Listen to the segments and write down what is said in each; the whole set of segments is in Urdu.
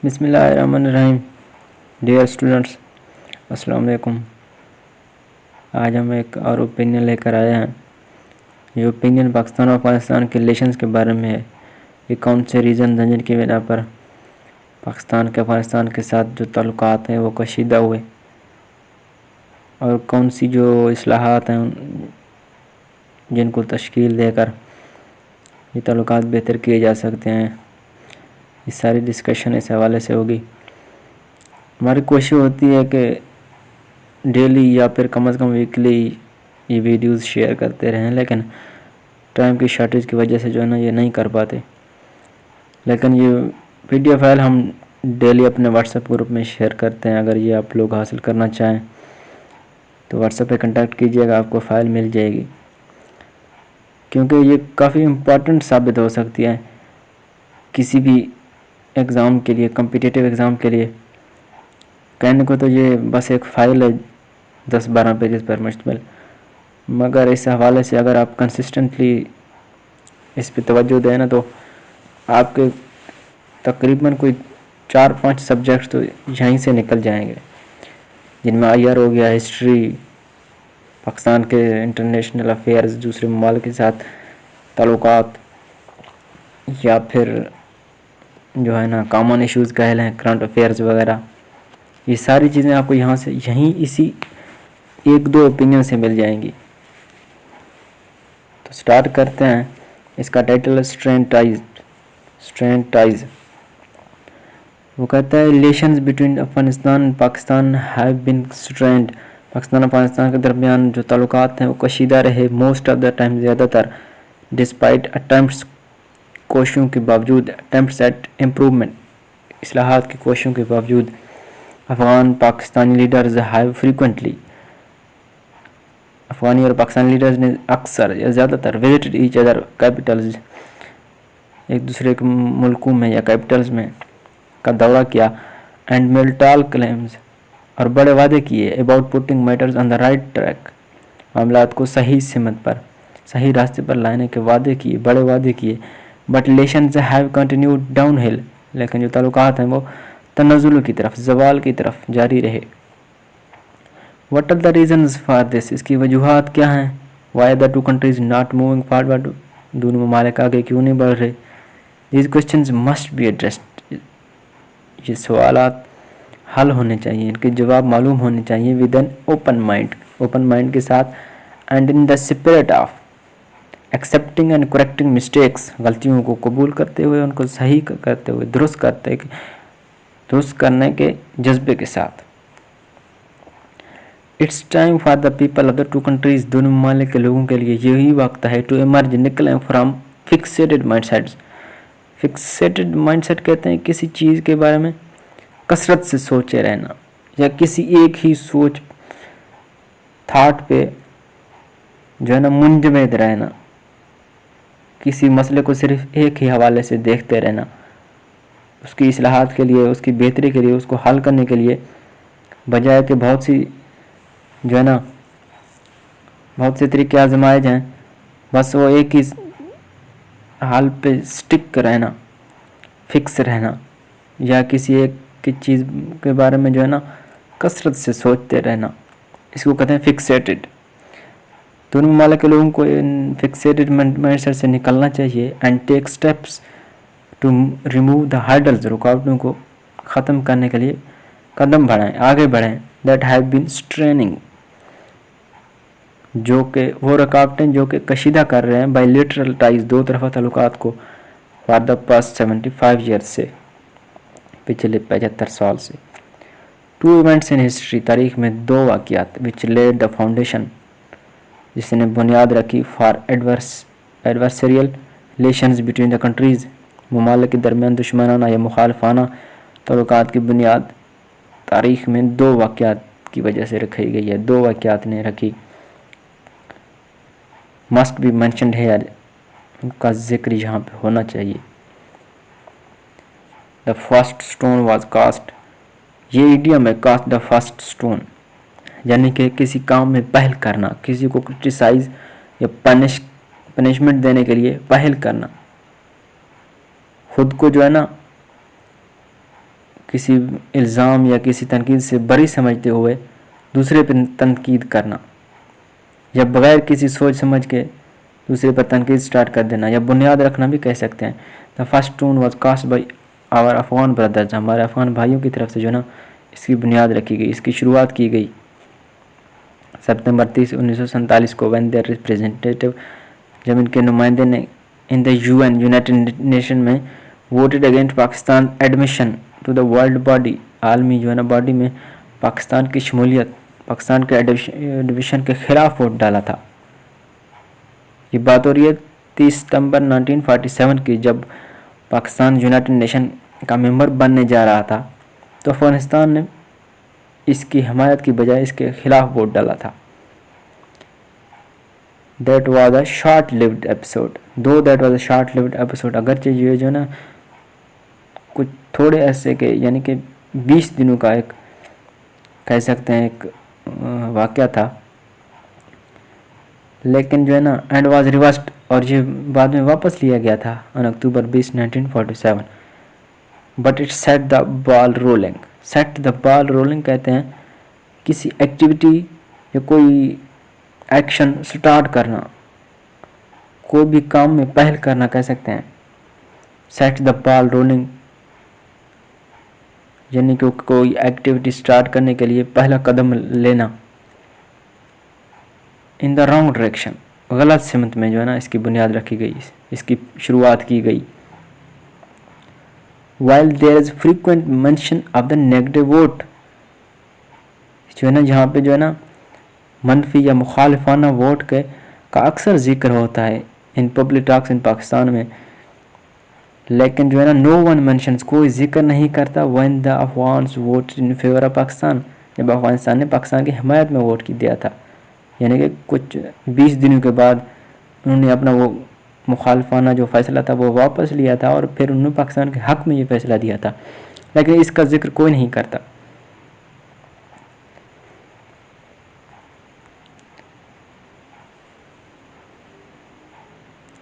بسم اللہ الرحمن الرحیم. ڈیئر اسٹوڈنٹس، السلام علیکم. آج ہم ایک اور اوپینین لے کر آئے ہیں. یہ اوپینین پاکستان اور افغانستان کے ریلیشنز کے بارے میں ہے. یہ کون سے ریزن ہیں جن کی بنا پر پاکستان کے افغانستان کے ساتھ جو تعلقات ہیں وہ کشیدہ ہوئے، اور کون سی جو اصلاحات ہیں جن کو تشکیل دے کر یہ تعلقات بہتر کیے جا سکتے ہیں. یہ ساری ڈسکشن اس حوالے سے ہوگی. ہماری کوشش ہوتی ہے کہ ڈیلی یا پھر کم از کم ویکلی یہ ویڈیوز شیئر کرتے رہیں، لیکن ٹائم کی شارٹیج کی وجہ سے جو ہے نا یہ نہیں کر پاتے. لیکن یہ PDF فائل ہم ڈیلی اپنے واٹس ایپ گروپ میں شیئر کرتے ہیں. اگر یہ آپ لوگ حاصل کرنا چاہیں تو واٹس ایپ پہ کنٹیکٹ کیجیے گا، آپ کو فائل مل جائے گی، کیونکہ یہ کافی امپورٹنٹ ثابت ہو سکتی ہے کسی بھی ایگزام کے لیے، کمپٹیٹیو ایگزام کے لیے. کہنے کو تو یہ بس ایک فائل ہے 10-12 پیجز پر مشتمل، مگر اس حوالے سے اگر آپ کنسسٹنٹلی اس پہ توجہ دیں نا تو آپ کے تقریباً کوئی 4-5 سبجیکٹس تو یہیں سے نکل جائیں گے، جن میں IR ہو گیا، ہسٹری، پاکستان کے انٹرنیشنل افیئرز، دوسرے ممالک کے ساتھ تعلقات، یا پھر جو ہے نا کامن ایشوز کہہ لیں، کرنٹ افیئرز وغیرہ. یہ ساری چیزیں آپ کو یہاں سے اسی 1-2 اوپینین سے مل جائیں گی. تو سٹارٹ کرتے ہیں. اس کا ٹائٹل ہے اسٹرینڈ ٹائز. وہ کہتا ہے relations between Afghanistan and Pakistan have been strained. Pakistan اور افغانستان کے درمیان جو تعلقات ہیں وہ کشیدہ رہے موسٹ آف دا ٹائم، زیادہ تر، ڈسپائٹ اٹیمپٹس، کوششوں کے باوجود، اٹیمپٹس ایٹ امپروومنٹ، اصلاحات کی کوششوں کے باوجود. Afghan Pakistani leaders have frequently, Afghani اور پاکستانی لیڈرز نے اکثر یا زیادہ تر وزٹڈ ایچ ادر کیپٹلز، ایک دوسرے کے ملکوں میں یا کیپٹلز میں کا دورہ کیا. اینڈ میڈ ٹال کلیمز، اور بڑے وعدے کیے. About putting matters on the right track, معاملات کو صحیح سمت پر، صحیح راستے پر لانے کے وعدے کیے، بڑے وعدے کیے. But relations have continued down ہل، لیکن جو تعلقات ہیں وہ تنزل کی طرف، زوال کی طرف جاری رہے. What are the reasons for this, اس کی وجوہات کیا ہیں؟ Why the two countries not moving forward, دونوں ممالک آگے کیوں نہیں بڑھ رہے؟ These questions must be addressed, یہ سوالات حل ہونے چاہیے، ان کے جواب معلوم ہونے چاہیے. ود این اوپن مائنڈ کے ساتھ، and in the spirit of accepting and correcting mistakes, غلطیوں کو قبول کرتے ہوئے، ان کو صحیح کرتے ہوئے، درست کرنے کے جذبے کے ساتھ. It's time for the people of the two countries, دونوں ممالک کے لوگوں کے لیے یہی وقت ہے ٹو ایمرج، نکلیں from fixated mind sets. Fixated mind set کہتے ہیں کسی چیز کے بارے میں کثرت سے سوچے رہنا، یا کسی ایک ہی سوچ تھاٹ پہ جو ہے نا منجمد رہنا، کسی مسئلے کو صرف ایک ہی حوالے سے دیکھتے رہنا، اس کی اصلاحات کے لیے، اس کی بہتری کے لیے، اس کو حل کرنے کے لیے، بجائے کہ بہت سی جو ہے نا بہت سے طریقے آزمائے جائیں، بس وہ ایک ہی حال پہ سٹک رہنا، فکس رہنا، یا کسی ایک کی چیز کے بارے میں جو ہے نا کثرت سے سوچتے رہنا، اس کو کہتے ہیں فکسیٹڈ. دونوں ممالک کے لوگوں کو ان فکسیٹڈ مائنڈ سیٹ سے نکلنا چاہیے. And take steps to remove the hurdles, رکاوٹوں کو ختم کرنے کے لیے قدم بڑھائیں، آگے بڑھیں. دیٹ ہیو بین اسٹریننگ، جو کہ وہ رکاوٹیں جو کہ کشیدہ کر رہے ہیں، بائی لیٹرل ٹائز، دو طرفہ تعلقات کو، فار دا پاسٹ 75 ایئرس سے، پچھلے 75 سال سے. ٹو ایونٹس ان ہسٹری، تاریخ میں 2 واقعات، وچ لیڈ دا فاؤنڈیشن، جس نے بنیاد رکھی، for adversarial relations between the countries, ممالک کے درمیان دشمنانہ یا مخالفانہ تعلقات کی بنیاد تاریخ میں 2 واقعات کی وجہ سے رکھی گئی ہے، 2 واقعات نے رکھی. مسٹ بی مینشنڈ ہیئر، ان کا ذکر یہاں پہ ہونا چاہیے. دا فرسٹ اسٹون واز کاسٹ، یہ ایڈیم ہے، کاسٹ دا فرسٹ اسٹون، یعنی کہ کسی کام میں پہل کرنا، کسی کو کرٹیسائز یا پنشمنٹ دینے کے لیے پہل کرنا، خود کو جو ہے نا کسی الزام یا کسی تنقید سے بری سمجھتے ہوئے دوسرے پر تنقید کرنا، یا بغیر کسی سوچ سمجھ کے دوسرے پر تنقید سٹارٹ کر دینا، یا بنیاد رکھنا بھی کہہ سکتے ہیں۔ The first stone was cast by our Afghan brothers, ہمارے افغان بھائیوں کی طرف سے جو ہے نا اس کی بنیاد رکھی گئی، اس کی شروعات کی گئی سپتمبر 30 1947 کو، وین دیئر ریپریزنٹیٹو، جب ان کے نمائندے نے in the UN United Nation میں voted against Pakistan admission to the world body, عالمی جو ہے نا باڈی میں پاکستان کی شمولیت، پاکستان کے ایڈمیشن کے خلاف ووٹ ڈالا تھا۔ یہ بات ہو رہی ہے 30 ستمبر 1947 کی، جب پاکستان یونائٹڈ نیشن کا ممبر بننے جا رہا تھا تو افغانستان نے اس کی حمایت کی بجائے اس کے خلاف ووٹ ڈالا تھا۔ That was a short-lived episode. Though that was a short-lived episode، اگرچہ یہ جو ہے نا کچھ تھوڑے عرصے کے یعنی کہ 20 دنوں کا ایک کہہ سکتے ہیں ایک واقعہ تھا، لیکن جو ہے نا اینڈ واز ریورسڈ، اور یہ بعد میں واپس لیا گیا تھا on October 20 1947۔ But it set the ball rolling, set the ball rolling کہتے ہیں کسی ایکٹیویٹی یا کوئی ایکشن سٹارٹ کرنا، کوئی بھی کام میں پہل کرنا کہہ سکتے ہیں۔ سیٹ دا بال رولنگ یعنی کہ کوئی ایکٹیویٹی سٹارٹ کرنے کے لیے پہلا قدم لینا۔ ان دا رانگ ڈائریکشن، غلط سمت میں جو ہے نا اس کی بنیاد رکھی گئی، اس کی شروعات کی گئی۔ while there is frequent mention of the negative vote، جو ہے نا جہاں پہ جو ہے نا منفی یا مخالفانہ ووٹ کا اکثر ذکر ہوتا ہے ان پبلک ٹاکس ان پاکستان میں، لیکن جو ہے نا نو ون مینشنز، کوئی ذکر نہیں کرتا when the Afghans voted in favor of Pakistan, جب افغانستان نے پاکستان کی حمایت میں ووٹ کی دیا تھا، یعنی کہ کچھ 20 دنوں کے بعد انہوں نے اپنا وہ مخالفانہ جو فیصلہ تھا وہ واپس لیا تھا، اور پھر انہوں نے پاکستان کے حق میں یہ فیصلہ دیا تھا، لیکن اس کا ذکر کوئی نہیں کرتا۔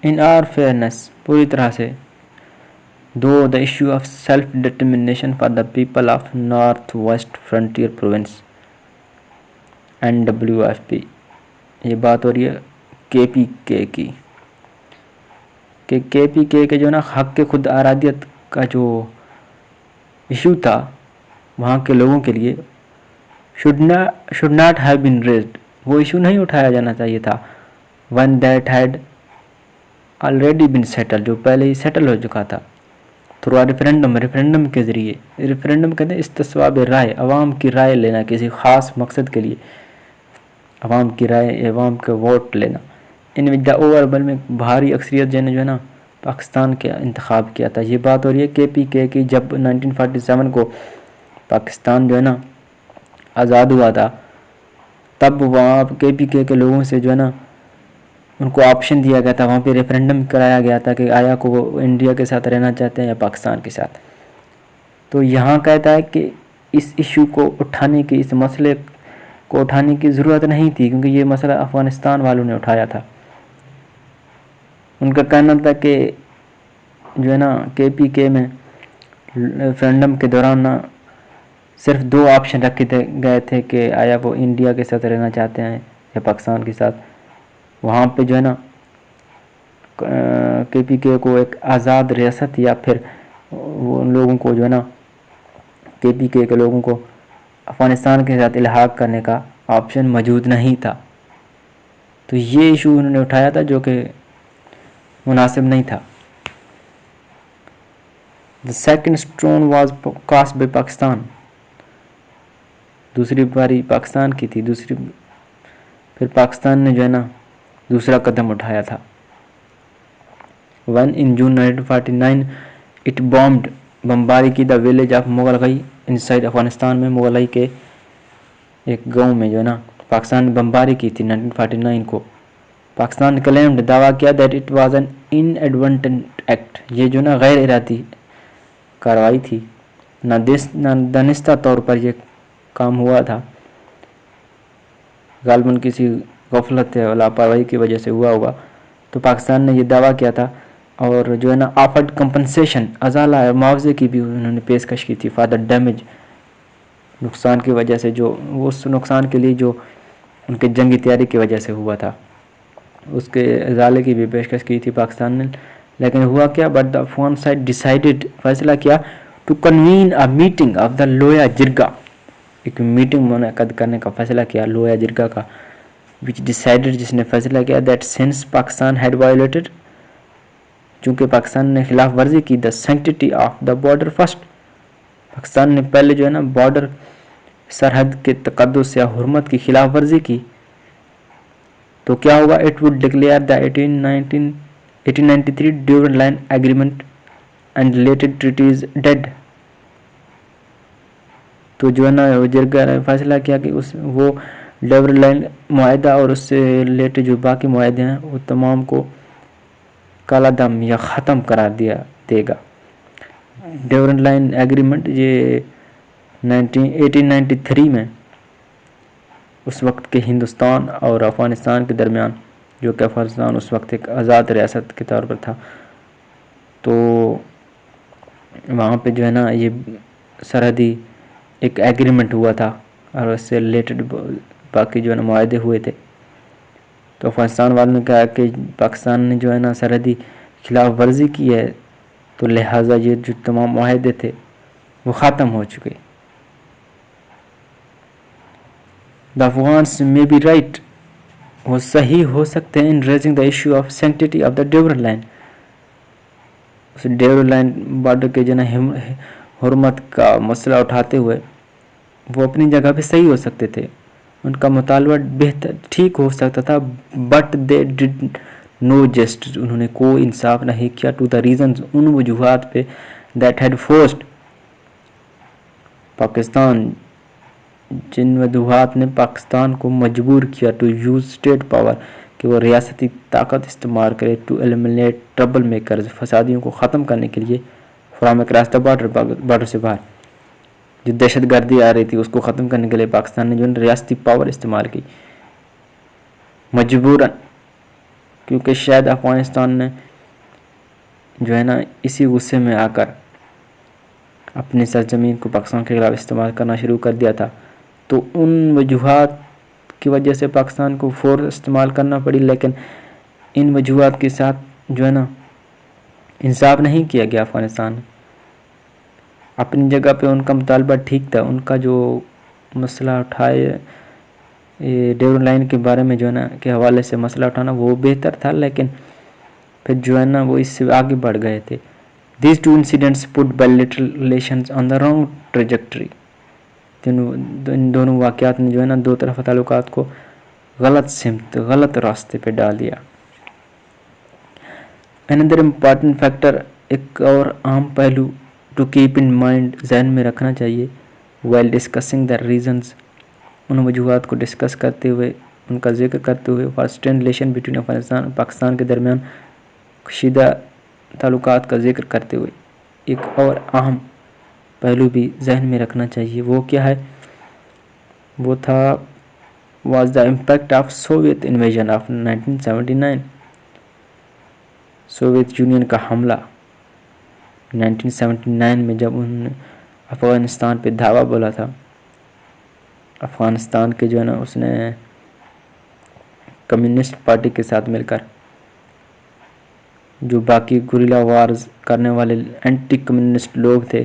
ان آر فیئرنیس، پوری طرح سے، though the issue of self determination for the people of North West Frontier Province NWFP، یہ بات ہو رہی ہے KPK کی، کہ KPK کے جو نا حق کے خود ارادیت کا جو ایشو تھا وہاں کے لوگوں کے لیے should not have been raised، وہ ایشو نہیں اٹھایا جانا چاہیے تھا when that had already been settled، جو پہلے ہی سیٹل ہو چکا تھا through ریفرینڈم کے ذریعے۔ ریفرینڈم کہتے ہیں استصواب رائے، عوام کی رائے لینا کسی خاص مقصد کے لیے، عوام کی رائے، عوام کا ووٹ لینا۔ ان وچ دا اوورwhelming بھاری اکثریت جو ہے نا پاکستان کے انتخاب کیا تھا۔ یہ بات ہو رہی ہے KPK کی، جب 1947 کو پاکستان جو ہے نا آزاد ہوا تھا، تب وہاں KPK کے لوگوں سے جو ہے نا ان کو آپشن دیا گیا تھا، وہاں پہ ریفرینڈم کرایا گیا تھا کہ آیا کو وہ انڈیا کے ساتھ رہنا چاہتے ہیں یا پاکستان کے ساتھ۔ تو یہاں کہتا ہے کہ اس ایشو کو اٹھانے کی، اس مسئلے کو اٹھانے کی ضرورت نہیں تھی، کیونکہ یہ مسئلہ افغانستان والوں نے اٹھایا تھا۔ ان کا کہنا تھا کہ جو ہے نا KPK میں ریفرینڈم کے دوران نا صرف 2 آپشن رکھے گئے تھے کہ آیا وہ انڈیا کے ساتھ رہنا چاہتے ہیں یا پاکستان کے ساتھ۔ وہاں پہ جو ہے نا KPK کو ایک آزاد ریاست یا پھر وہ لوگوں کو جو ہے نا KPK کے لوگوں کو افغانستان کے ساتھ الحاق کرنے کا آپشن موجود نہیں تھا۔ تو یہ ایشو انہوں نے اٹھایا تھا جو کہ مناسب نہیں تھا۔ The second stone was cast by Pakistan, دوسری باری پاکستان کی تھی، پھر پاکستان نے جو ہے نا دوسرا قدم اٹھایا تھا۔ When in June 1949 it bombed، بمباری کی the village of Mughlai inside Afghanistan میں، مغلئی کے ایک گاؤں میں جو ہے نا پاکستان نے بمباری کی تھی 1949 کو۔ پاکستان نے claimed، دعویٰ کیا that it was an inadvertent act، یہ جو نا غیر ارادی کارروائی تھی، دانستہ طور پر یہ کام ہوا تھا، غالباً کسی غفلت یا لاپرواہی کی وجہ سے ہوا ہوگا۔ تو پاکستان نے یہ دعویٰ کیا تھا اور جو ہے نا آفرڈ کمپنسیشن ازالہ معاوضے کی بھی انہوں نے پیشکش کی تھی فار دا ڈیمیج، نقصان کی وجہ سے، جو اس نقصان کے لیے جو ان کے جنگی تیاری کی وجہ سے ہوا تھا، اس کے ازالے کی بھی پیشکش کی تھی پاکستان نے. لیکن ہوا کیا، but the Afghan side decided, فیصلہ کیا to convene a meeting of the Loya Jirga, ایک میٹنگ منعقد کرنے کا فیصلہ کیا لویا جرگا کا، وچ ڈیسائیڈڈ، جس نے فیصلہ کیا that since Pakistan had violated, چونکہ پاکستان نے خلاف ورزی کی the sanctity of the border first, Pakistan نے پہلے جو ہے نا بارڈر سرحد کے تقدس یا حرمت کی خلاف ورزی کی، تو کیا ہوگا، it would declare the 1893 Durand Line agreement and related treaties dead. تو جو ہے نا جرگا نے فیصلہ کیا کہ وہ ڈیورنڈ لائن معاہدہ اور اس سے ریلیٹڈ جو باقی معاہدے ہیں وہ تمام کو کالا دم یا ختم قرار دے گا. ڈیورنڈ لائن ایگریمنٹ یہ 1893 میں اس وقت کے ہندوستان اور افغانستان کے درمیان، جو کہ افغانستان اس وقت ایک آزاد ریاست کے طور پر تھا، تو وہاں پہ جو ہے نا یہ سرحدی ایک ایگریمنٹ ہوا تھا اور اس سے ریلیٹڈ باقی جو ہے نا معاہدے ہوئے تھے. تو افغانستان والوں نے کہا کہ پاکستان نے جو ہے نا سرحدی خلاف ورزی کی ہے، تو لہٰذا یہ جو تمام معاہدے تھے وہ ختم ہو چکے. دا افغانس میں بی رائٹ، وہ صحیح ہو سکتے ہیں in raising the issue of sanctity of the Durand Line, اس ڈیورنڈ لائن بارڈر کے جو ہے نا حرمت کا مسئلہ اٹھاتے ہوئے وہ اپنی جگہ پہ صحیح ہو سکتے تھے، ان کا مطالبہ بہتر ٹھیک ہو سکتا تھا، بٹ دے ڈڈ نو جسٹس، انہوں نے کوئی انصاف نہیں کیا ٹو دا ریزنز، ان وجوہات پہ دیٹ ہیڈ فورسڈ پاکستان، جن وجوہات نے پاکستان کو مجبور کیا ٹو یوز اسٹیٹ پاور، کہ وہ ریاستی طاقت استعمال کرے ٹو ایلیمنیٹ ٹربل میکرز، فسادیوں کو ختم کرنے کے لیے فرام اکراس دا بارڈر سے باہر جو دہشت گردی آ رہی تھی اس کو ختم کرنے کے لیے پاکستان نے جو ریاستی پاور استعمال کی مجبوراً، کیونکہ شاید افغانستان نے جو ہے نا اسی غصے میں آ کر اپنی سرزمین کو پاکستان کے خلاف استعمال کرنا شروع کر دیا تھا، تو ان وجوہات کی وجہ سے پاکستان کو فورس استعمال کرنا پڑی. لیکن ان وجوہات کے ساتھ جو ہے نا انصاف نہیں کیا گیا افغانستان، اپنی جگہ پہ ان کا مطالبہ ٹھیک تھا، ان کا جو مسئلہ اٹھائے ڈیورنڈ لائن کے بارے میں جو ہے نا کے حوالے سے مسئلہ اٹھانا وہ بہتر تھا، لیکن پھر جو ہے نا وہ اس سے آگے بڑھ گئے تھے. These two incidents put bilateral relations on the wrong trajectory. ان دونوں واقعات نے جو ہے نا دو طرفہ تعلقات کو غلط سمت، غلط راستے پہ ڈال دیا. Another important factor، ایک اور اہم پہلو to keep in mind، ذہن میں رکھنا چاہیے while discussing the reasons، ان وجوہات کو ڈسکس کرتے ہوئے، ان کا ذکر کرتے ہوئے for strained relation between Afghanistan اور پاکستان کے درمیان کشیدہ تعلقات کا ذکر کرتے ہوئے ایک اور اہم پہلو بھی ذہن میں رکھنا چاہیے. وہ کیا ہے؟ وہ تھا was the impact of Soviet invasion of 1979، Soviet union کا حملہ 1979 میں، جب انہوں نے افغانستان پہ دھاوا بولا تھا. افغانستان کے جو ہے نا اس نے کمیونسٹ پارٹی کے ساتھ مل کر جو باقی گوریلا وارز کرنے والے اینٹی کمیونسٹ لوگ تھے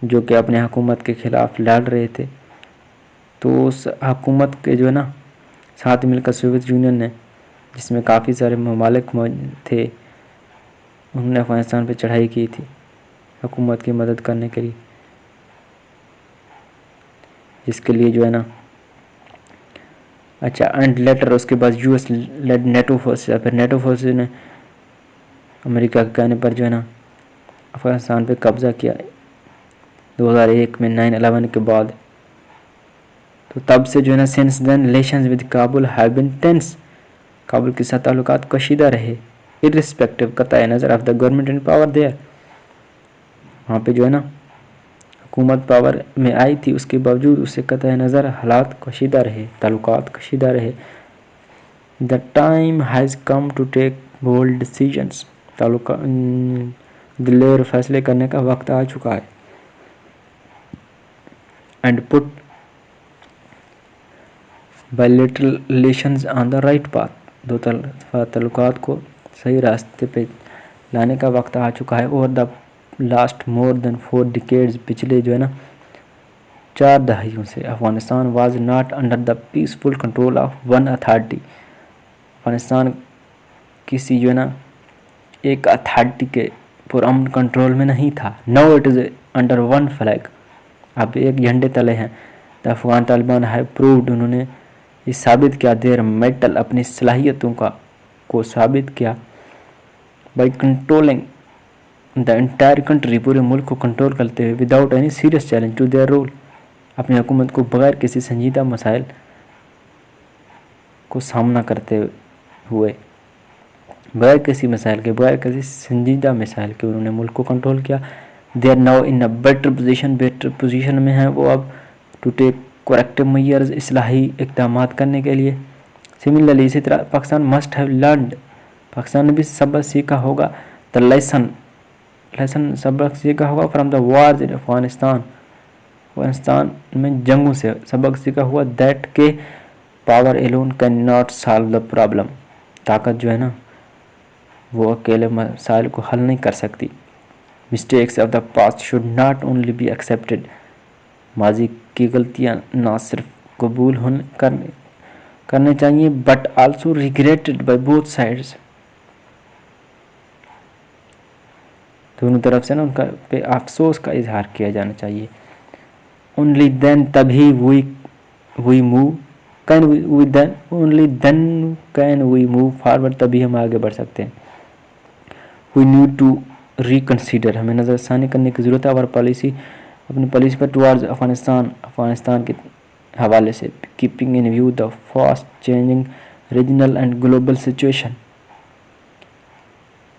جو کہ اپنے حکومت کے خلاف لڑ رہے تھے، تو اس حکومت کے جو ہے نا ساتھ مل کر سوویت یونین نے، جس میں کافی سارے ممالک تھے، انہوں نے افغانستان پہ چڑھائی کی تھی حکومت کی مدد کرنے کے لیے، جس کے لیے جو ہے نا اچھا اینڈ لیٹر اس کے بعد U S led NATO forces, پھر نیٹو فورسز نے امریکہ کے کہنے پر جو ہے نا افغانستان پہ قبضہ کیا 2001 میں 9/11 کے بعد. تو تب سے جو ہے نا since then relations with Kabul have been tense, Kabul کے ساتھ تعلقات کشیدہ رہے irrespective قطع نظر of the government in power there, وہاں پہ جو ہے نا حکومت پاور میں آئی تھی، اس کے باوجود اس سے قطع نظر حالات کشیدہ رہے، تعلقات کشیدہ رہے. The time has come to take bold decisions, دلیر فیصلے کرنے کا وقت آ چکا ہے. And put bilateral relations on the right path. دو طرفہ تعلقات کو صحیح راستے پہ لانے کا وقت آ چکا ہے. اور the last more then 4 decades پچھلے جو ہے نا 4 دہائیوں سے Afghanistan was not under the peaceful control of one authority. Afghanistan کسی جو ہے نا ایک اتھارٹی کے پرامن کنٹرول میں نہیں تھا. Now it is under one flag. اب ایک جھنڈے تلے ہیں. دا افغان طالبان ہے پرووڈ. انہوں نے یہ ثابت کیا دیر میٹل اپنی صلاحیتوں کو ثابت کیا by controlling the entire country. پورے ملک کو کنٹرول کرتے ہوئے without any serious challenge to their rule. اپنی حکومت کو بغیر کسی سنجیدہ مسائل کو سامنا کرتے ہوئے بغیر کسی مسائل کے بغیر کسی سنجیدہ مسائل کے انہوں نے ملک کو کنٹرول کیا. They are now in a better position میں ہیں وہ اب ٹو ٹیک کریکٹو میئرز اصلاحی اقدامات کرنے کے لیے. سملرلی اسی طرح Pakistan must have learned. Pakistan نے بھی سبق سیکھا ہوگا. دا لیسن سبق سیکھا ہوگا from the wars in Afghanistan. Afghanistan میں جنگوں سے سبق سیکھا ہوا دیٹ کہ power alone can not solve the problem. طاقت جو ہے نا وہ اکیلے مسائل کو حل نہیں کر سکتی. Mistakes of the past should not only be accepted. ماضی کی غلطیاں نہ صرف قبول کرنے چاہیے but also regretted by both sides. دونوں طرف سے نا ان کا پہ افسوس کا اظہار کیا جانا چاہیے. اونلی دین تبھی we move can we move forward. تبھی ہم آگے بڑھ سکتے ہیں. We need to reconsider. ہمیں نظر ثانی کرنے کی ضرورت ہے اور پالیسی اپنی پالیسی پر ٹوارڈز افغانستان کے حوالے سے keeping in view the fast changing regional and global situation.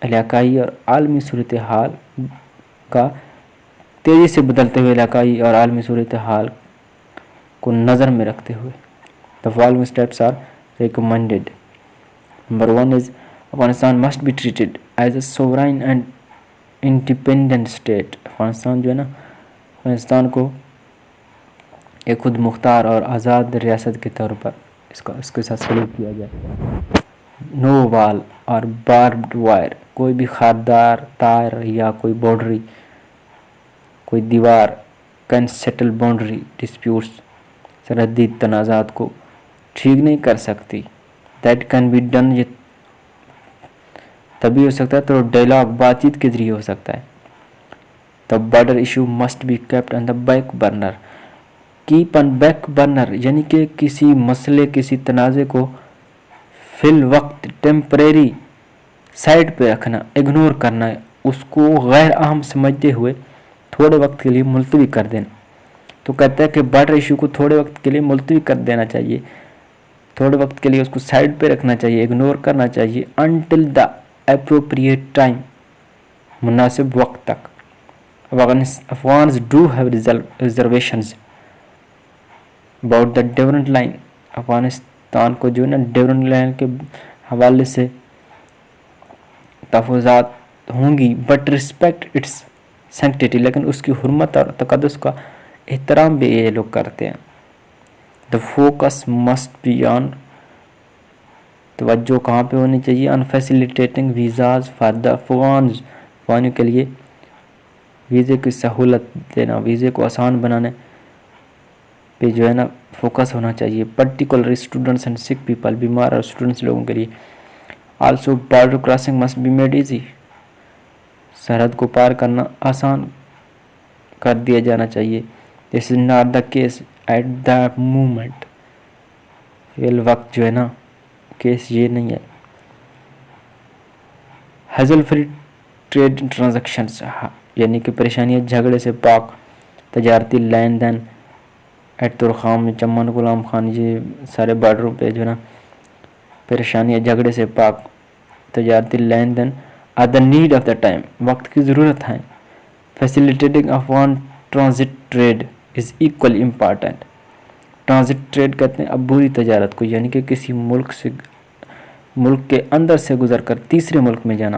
علاقائی اور عالمی صورتحال کا تیزی سے بدلتے ہوئے علاقائی اور عالمی صورتحال کو نظر میں رکھتے ہوئے the following steps are recommended. Number 1 is Afghanistan must be treated as a sovereign and independent state. Afghanistan جو ہے نا افغانستان کو ایک خود مختار اور آزاد ریاست کے طور پر اس کے ساتھ سلوک کیا جائے. نو وال اور باربڈ وائر. کوئی بھی خاردار تار یا کوئی باؤنڈری کوئی دیوار کین سیٹل باؤنڈری ڈسپیوٹس. سرحدی تنازعات کو ٹھیک نہیں کر سکتی. That can be done. یہ تبھی ہو سکتا ہے تو ڈائلاگ بات چیت کے ذریعے ہو سکتا ہے. The border issue must be kept on the back burner. Keep on back burner یعنی کہ کسی مسئلے کسی تنازع کو فی الوقت ٹیمپریری سائڈ پہ رکھنا اگنور کرنا اس کو غیر اہم سمجھتے ہوئے تھوڑے وقت کے لیے ملتوی کر دینا. تو کہتا ہے کہ بارڈر ایشو کو تھوڑے وقت کے لیے ملتوی کر دینا چاہیے. تھوڑے وقت کے لیے اس کو سائڈ پہ رکھنا چاہیے اگنور کرنا چاہیے انٹل دا اپروپریٹ ٹائم. مناسب وقت تک. Afghans do have reservations about the Durand line. Afghanistan کو جو ہے نا ڈیورنٹ لائن کے حوالے سے تفویضات ہوں گی بٹ ریسپیکٹ اٹس سینکٹیٹی. لیکن اس کی حرمت اور تقدس کا احترام بھی یہ لوگ کرتے ہیں. The focus must be on. توجہ کہاں پہ ہونی چاہیے؟ On facilitating visas for the Afghans. افغانوں کے لیے ویزے کی سہولت دینا ویزے کو آسان بنانے پہ جو ہے نا فوکس ہونا چاہیے. Particular students and sick people. بیمار اور اسٹوڈنٹس لوگوں کے لیے. Also border crossing must be made easy. سرحد کو پار کرنا آسان کر دیا جانا چاہیے. This is not the case at the moment. فی الوقت جو ہے نا کیس یہ نہیں ہے. ہیزل فری ٹریڈ ٹرانزیکشنز یعنی کہ پریشانیاں جھگڑے سے پاک تجارتی لین دین. ایٹ ترخام چمن غلام خان یہ سارے بارڈروں پہ جو ہے نا پریشانیاں جھگڑے سے پاک تجارتی لین دین are the need of the time. وقت کی ضرورت ہے. Facilitating Afghan transit trade is equally important. Transit trade کہتے ہیں عبوری تجارت کو یعنی کہ کسی ملک کے اندر سے گزر کر تیسرے ملک میں جانا.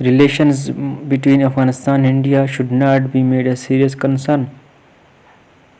Relations between Afghanistan and India should not be made a serious concern।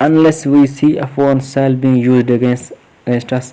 Unless we see a foreign cell being used against us,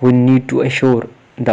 We need to assure the